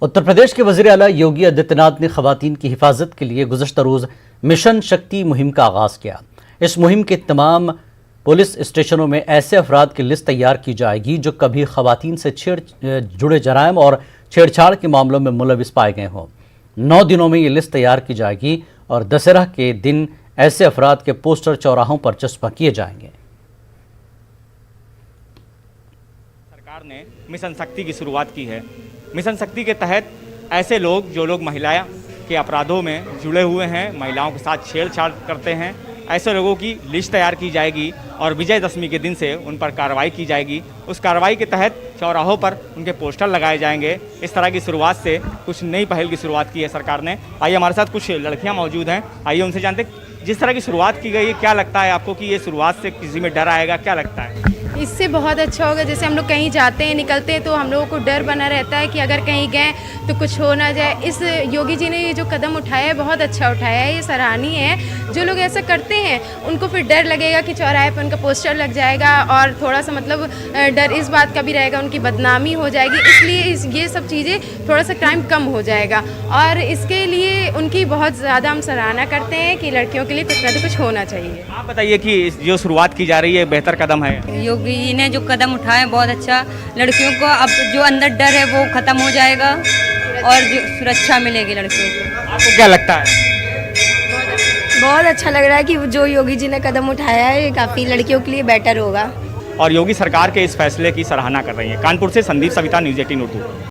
उत्तर प्रदेश के वज़ीर आला योगी आदित्यनाथ ने खवातीन की हिफाजत के लिए गुज़श्ता रोज़ मिशन शक्ति मुहिम का आगाज़ किया। इस मुहिम के तमाम पुलिस स्टेशनों में ऐसे अफराद की लिस्ट तैयार की जाएगी जो कभी खवातीन से जुड़े जराइम और छेड़छाड़ के मामलों में मुलविस पाए गए हों। 9 दिनों में ये लिस्ट तैयार की जाएगी और दशहरा के दिन ऐसे अफराद के पोस्टर चौराहों पर चस्पा किए जाएंगे। सरकार ने मिशन शक्ति की शुरुआत की है। मिशन शक्ति के तहत ऐसे लोग जो लोग महिलाएं के अपराधों में जुड़े हुए हैं, महिलाओं के साथ छेड़छाड़ करते हैं, ऐसे लोगों की लिस्ट तैयार की जाएगी और विजयदशमी के दिन से उन पर कार्रवाई की जाएगी। उस कार्रवाई के तहत चौराहों पर उनके पोस्टर लगाए जाएंगे। इस तरह की शुरुआत से कुछ नई पहल की शुरुआत की है सरकार ने। आइए, हमारे साथ कुछ लड़कियां मौजूद हैं, आइए उनसे जानते हैं जिस तरह की शुरुआत की गई है, क्या लगता है आपको कि ये शुरुआत से किसी में डर आएगा? क्या लगता है? इससे बहुत अच्छा होगा। जैसे हम लोग कहीं जाते हैं, निकलते हैं तो हम लोगों को डर बना रहता है कि अगर कहीं गए तो कुछ हो ना जाए। इस योगी जी ने ये जो कदम उठाया है बहुत अच्छा उठाया है, ये सराहनीय है। जो लोग ऐसा करते हैं उनको फिर डर लगेगा कि चौराहे पर उनका पोस्टर लग जाएगा और थोड़ा सा मतलब डर इस बात का भी रहेगा उनकी बदनामी हो जाएगी। इसलिए ये सब चीज़ें थोड़ा सा क्राइम कम हो जाएगा और इसके लिए उनकी बहुत ज़्यादा हम सराहना करते हैं कि लड़कियों के लिए कुछ ना तो कुछ होना चाहिए। आप बताइए कि जो शुरुआत की जा रही है बेहतर कदम है। योगी जी ने जो कदम उठाए बहुत अच्छा, लड़कियों को अब जो अंदर डर है वो खत्म हो जाएगा और जो सुरक्षा मिलेगी लड़कियों को। आपको क्या लगता है? बहुत अच्छा लग रहा है कि जो योगी जी ने कदम उठाया है ये काफ़ी लड़कियों के लिए बेटर होगा और योगी सरकार के इस फैसले की सराहना कर रही है। कानपुर से संदीप सविता, न्यूज़ 18 उर्दू।